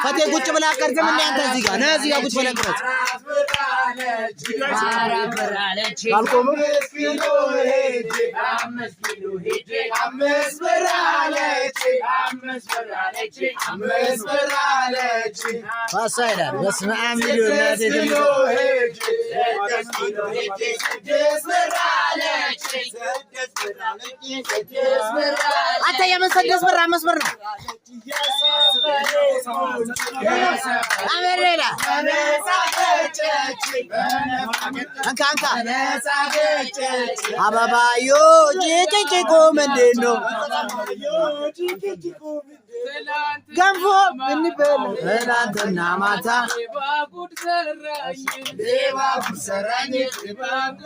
ፈቴ ቁጭ ብላ ቀርተም እንደ አንተ እዚህ ጋር ነህ እዚህ ጋር ቁጭ ብላ ቀርተህ ካልቆም فصيلة بس ما عملوا حتى يا من سدس برا مصبرنا عمل ليلة انكا أبابا يو جيكي كومندينو ገንፎ ምን ይበል እናንተና ማታ